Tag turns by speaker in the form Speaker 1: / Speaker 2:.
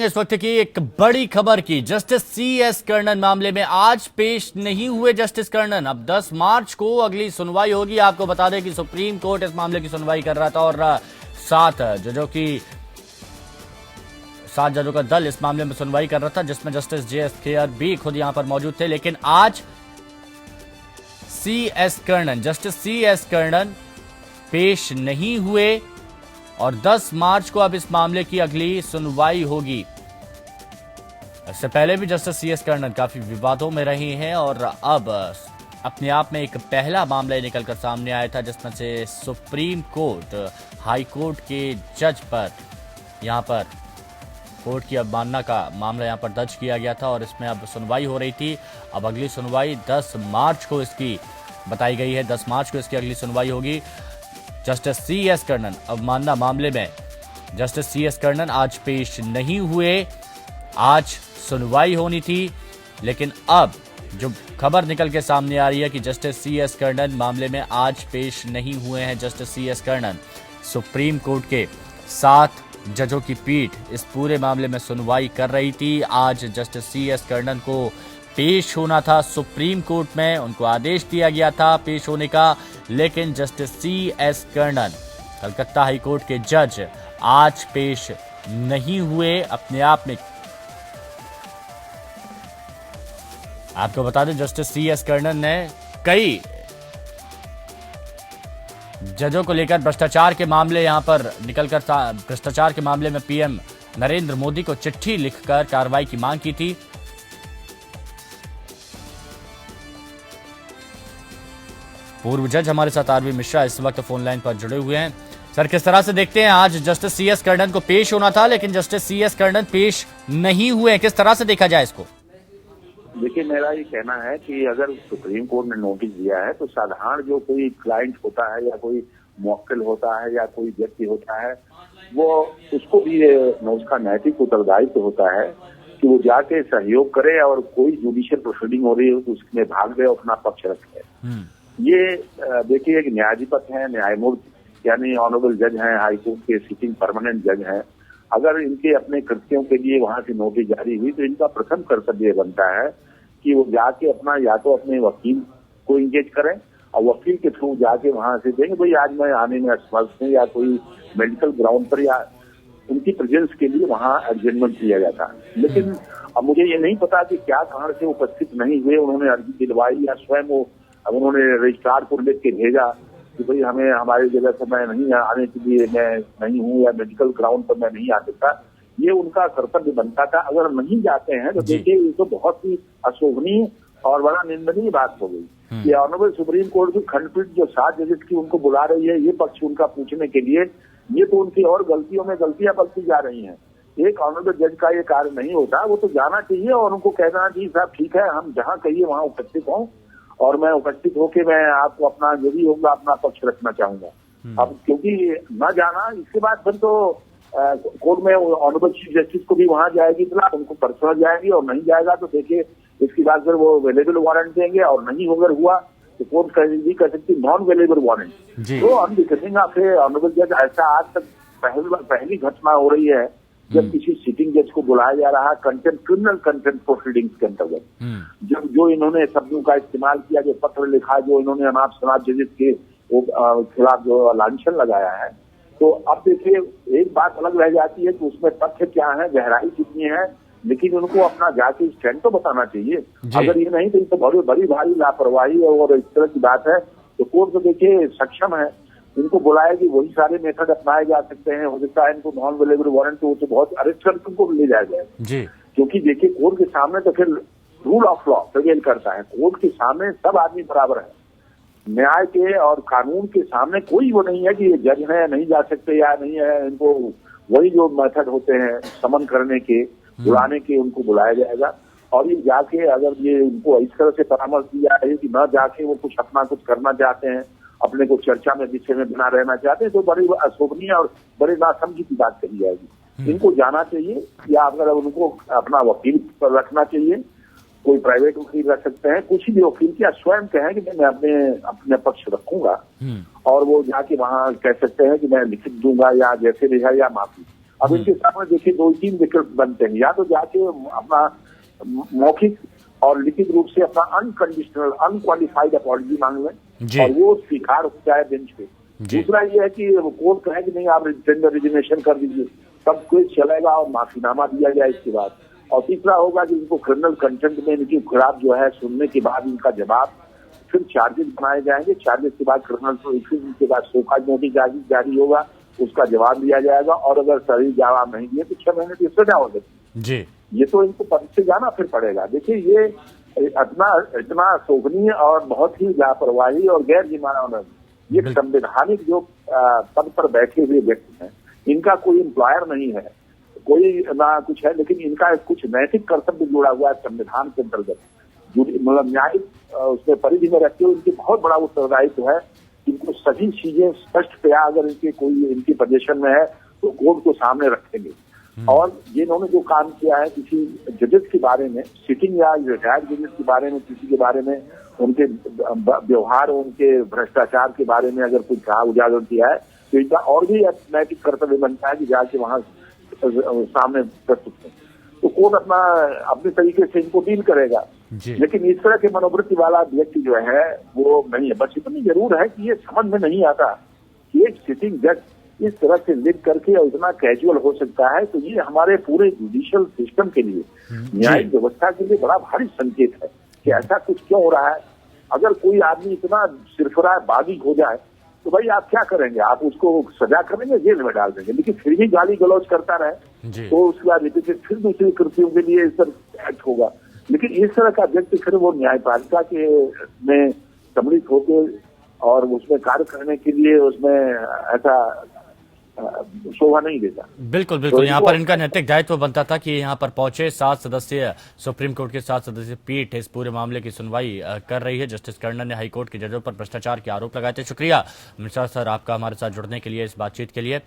Speaker 1: इस वक्त की एक बड़ी खबर की। जस्टिस CS कर्णन मामले में आज पेश नहीं हुए जस्टिस कर्णन। अब 10 मार्च को अगली सुनवाई होगी। आपको बता दें कि सुप्रीम कोर्ट इस मामले की सुनवाई कर रहा था और 7 जजों का दल इस मामले में सुनवाई कर रहा था, जिसमें जस्टिस JS खेयर भी खुद यहां पर मौजूद थे। लेकिन आज जस्टिस CS कर्णन पेश नहीं हुए और 10 मार्च को अब इस मामले की अगली सुनवाई होगी। इससे पहले भी जस्टिस CS कर्णन काफी विवादों में रही हैं और अब अपने आप में एक पहला मामला निकलकर सामने आया था, जिसमें से सुप्रीम कोर्ट हाई कोर्ट के जज पर यहां पर कोर्ट की अवमानना का मामला यहां पर दर्ज किया गया था और इसमें अब सुनवाई हो रही थी। अब अगली सुनवाई 10 मार्च को इसकी बताई गई है। 10 मार्च को इसकी अगली सुनवाई होगी। जस्टिस CS कर्णन अवमानना मामले में जस्टिस CS कर्णन आज पेश नहीं हुए। आज सुनवाई होनी थी, लेकिन अब जो खबर निकल के सामने आ रही है कि जस्टिस CS कर्णन मामले में आज पेश नहीं हुए हैं। Justice CS Karnan supreme court के 7 जजों की पीठ इस पूरे मामले में सुनवाई कर रही थी। आज जस्टिस CS कर्णन को पेश होना था सुप्रीम कोर्ट में, उनको आदेश दिया गया था पेश होने का, लेकिन justice CS Karnan Calcutta high court के जज आज पेश नहीं हुए। अपने आप में आपको बता दें, जस्टिस CS कर्णन ने कई जजों को लेकर भ्रष्टाचार के मामले यहां पर निकलकर भ्रष्टाचार के मामले में PM नरेंद्र मोदी को चिट्ठी लिखकर कार्रवाई की मांग की थी। पूर्व जज हमारे साथ RV मिश्रा इस वक्त फोन लाइन पर जुड़े हुए हैं। सर, किस तरह से देखते हैं, आज जस्टिस CS कर्णन को पेश होना था लेकिन जस्टिस CS कर्णन पेश नहीं हुए, किस तरह से देखा जाए इसको?
Speaker 2: देखिए, मेरा ये कहना है कि अगर सुप्रीम कोर्ट ने नोटिस दिया है तो साधारण जो कोई क्लाइंट होता है या कोई मुवक्किल होता है या कोई व्यक्ति होता है, वो उसको भी उसका नैतिक उत्तरदायित्व होता है कि वो जाके सहयोग करे और कोई जुडिशियल प्रोसीडिंग हो रही है तो उसमें भाग ले और अपना पक्ष रखे। ये देखिए, एक न्यायाधिपति है, न्यायमूर्ति यानी ऑनरेबल जज हैं, हाईकोर्ट के सिटिंग परमानेंट जज हैं। अगर इनके अपने कृत्यों के लिए वहां से नोटिस जारी हुई तो इनका प्रथम कर्तव्य बनता है कि वो जाके अपना या तो अपने वकील को इंगेज करें और वकील के थ्रू जाके वहां से देंगे भाई आज मैं आने में असमर्थ हूं, या कोई मेडिकल ग्राउंड पर या उनकी प्रेजेंस के लिए वहां एडजमेंट किया जाता है। लेकिन अब मुझे ये नहीं पता कि क्या कारण से उपस्थित नहीं हुए, उन्होंने अर्जी दिलवाई या स्वयं वो अब उन्होंने रजिस्ट्रार को लिख के भेजा कि भाई हमें हमारी जगह से मैं नहीं आने के लिए मैं नहीं हूँ या मेडिकल ग्राउंड पर मैं नहीं आ सकता, ये उनका कर्तव्य बनता था। अगर नहीं जाते हैं तो देखिए, ये तो बहुत ही अशोभनीय और बड़ा निंदनीय बात हो गई। ये ऑनरेबल सुप्रीम कोर्ट की खंडपीठ जो 7 जजेस की उनको बुला रही है ये पक्ष उनका पूछने के लिए, ये तो उनकी और गलतियों में गलतियां बढ़ती जा रही हैं। एक ऑनरेबल जज का ये कार्य नहीं होता, वो तो जाना चाहिए और उनको कहना चाहिए साहब ठीक है, हम जहाँ कहिए वहाँ उपस्थित हों और मैं उपस्थित होके मैं आपको अपना जो भी होगा अपना पक्ष रखना चाहूंगा। अब क्योंकि न जाना, इसके बाद फिर तो कोर्ट में ऑनरेबल चीफ जस्टिस को भी वहां जाएगी इतना, उनको पर्सनल जाएगी और नहीं जाएगा तो देखिए इसके बाद फिर वो अवेलेबल वारंट देंगे और नहीं अगर हुआ तो कोर्ट कह सकती नॉन अवेलेबल वारंट। तो हम दिखेंगे आपसे ऑनरेबल जज, ऐसा आज तक पहली घटना हो रही है जब किसी सिटिंग जज को बुलाया जा रहा है कंटेम्प्ट क्रिमिनल कंटेम्प्ट प्रोसीडिंग्स के अंतर्गत। जब जो इन्होंने शब्दों का इस्तेमाल किया, जो पत्र लिखा, जो इन्होंने अनाप शनाप जजेस के खिलाफ जो लांछन लगाया है, तो अब देखिए एक बात अलग रह जाती है कि उसमें तथ्य क्या है, गहराई कितनी है, लेकिन उनको अपना जाके स्टैंड तो बताना चाहिए। अगर ये नहीं तो बड़ी भारी लापरवाही और इस तरह की बात है तो कोर्ट तो देखिए सक्षम है, इनको बुलाया कि वही सारे मेथड अपनाए जा सकते हैं। हो सकता है इनको नॉन अवेलेबल वारंट तो बहुत अरेस्ट करके उनको ले जाया जाए, क्योंकि देखिए कोर्ट के सामने तो फिर रूल ऑफ लॉ प्रिवेल करता है। कोर्ट के सामने सब आदमी बराबर है, न्याय के और कानून के सामने कोई वो नहीं है कि ये जज है नहीं जा सकते या नहीं है, इनको वही जो मेथड होते हैं समन करने के, बुलाने के, उनको बुलाया जाएगा। और ये जाके अगर ये उनको इस तरह से परामर्श दिया है कि न जाके वो कुछ अपना कुछ करना चाहते हैं, अपने को चर्चा में विषय में बना रहना चाहते हैं, तो बड़ी अशोभनीय और बड़े नासमझी की बात कही जाएगी। इनको जाना चाहिए या अगर उनको अपना वकील पर रखना चाहिए, कोई प्राइवेट वकील रख सकते हैं, कुछ भी वकील की स्वयं कहें कि मैं अपने पक्ष रखूंगा और वो जाके वहां कह सकते हैं कि मैं लिखित दूंगा या जैसे भी है या माफी। अब इनके सामने देखिए 2-3 विकल्प बनते हैं, या तो जाके अपना मौखिक और लिखित रूप से अपना अनकंडीशनल अनक्वालिफाइड अपॉलजी मांग लें और वो स्वीकार हो जाए बेंच पे। दूसरा ये है कि कोर्ट कहे कि नहीं आप टेंडर रिजिग्नेशन कर दीजिए, तब केस चलेगा और माफीनामा दिया जाए इसके बाद। और तीसरा होगा कि इनको क्रिमिनल कंटेंट में इनकी खिलाफ जो है सुनने के बाद इनका जवाब, फिर चार्जेस बनाए जाएंगे, चार्जेस के बाद क्रिमिनल प्रोसीडिंग के बाद शोकाज नोटिस जारी होगा, उसका जवाब लिया जाएगा और अगर सही जवाब नहीं दिए तो 6 महीने की सजा हो सकती
Speaker 1: जी।
Speaker 2: ये तो इनको पद से जाना फिर पड़ेगा। देखिए ये इतना शोभनीय और बहुत ही लापरवाही और गैर जिम्मेदार, ये संवैधानिक जो पद पर बैठे हुए व्यक्ति हैं, इनका कोई एम्प्लॉयर नहीं है, कोई ना कुछ है, लेकिन इनका कुछ नैतिक कर्तव्य जुड़ा हुआ है संविधान के अंतर्गत, मतलब न्यायिक उसमें परिधि में रखते हुए इनके बहुत बड़ा उत्तरदायित्व है। इनको सभी चीजें स्पष्टतया अगर इनके कोई इनकी पोजीशन में है तो कोर्ट को सामने रखेंगे। और जिन्होंने जो काम किया है किसी जजेस के बारे में, सिटिंग या रिटायर्ड जजेस के बारे में, किसी के बारे में उनके व्यवहार, उनके भ्रष्टाचार के बारे में अगर कुछ कहा उजागर किया है तो इनका और भी नैतिक कर्तव्य बनता है कि जाके वहां सामने प्रस्तुत करें। तो कोर्ट अपने तरीके से इनको डील करेगा, लेकिन इस तरह के मनोवृत्ति वाला व्यक्ति जो है वो नहीं है। बस इतनी जरूर है कि ये समझ में नहीं आता कि एक सिटिंग जज इस तरह से लिख करके और इतना कैजुअल हो सकता है, तो ये हमारे पूरे जुडिशियल सिस्टम के लिए, न्यायिक व्यवस्था के लिए बड़ा भारी संकेत है कि ऐसा कुछ क्यों हो रहा है। अगर कोई आदमी इतना सिरफराह बागी हो जाए तो भाई आप क्या करेंगे, आप उसको सजा करेंगे, जेल में डाल देंगे, लेकिन फिर भी गाली गलौज करता रहे तो उसके बाद रिपीटेड फिर दूसरी कृतियों के लिए इस तरह एक्ट होगा। लेकिन इस तरह का व्यक्ति फिर वो न्यायपालिका के में सम्मिलित होकर और उसमें कार्य करने के लिए उसमें ऐसा शोभा नहीं देता।
Speaker 1: बिल्कुल बिल्कुल, तो यहाँ पर इनका नैतिक दायित्व बनता था कि यहाँ पर पहुंचे। 7 सदस्यीय सुप्रीम कोर्ट के 7 सदस्यीय पीठ इस पूरे मामले की सुनवाई कर रही है। जस्टिस कर्णन ने हाईकोर्ट के जजों पर भ्रष्टाचार के आरोप लगाए थे। शुक्रिया मिश्रा सर आपका हमारे साथ जुड़ने के लिए, इस बातचीत के लिए।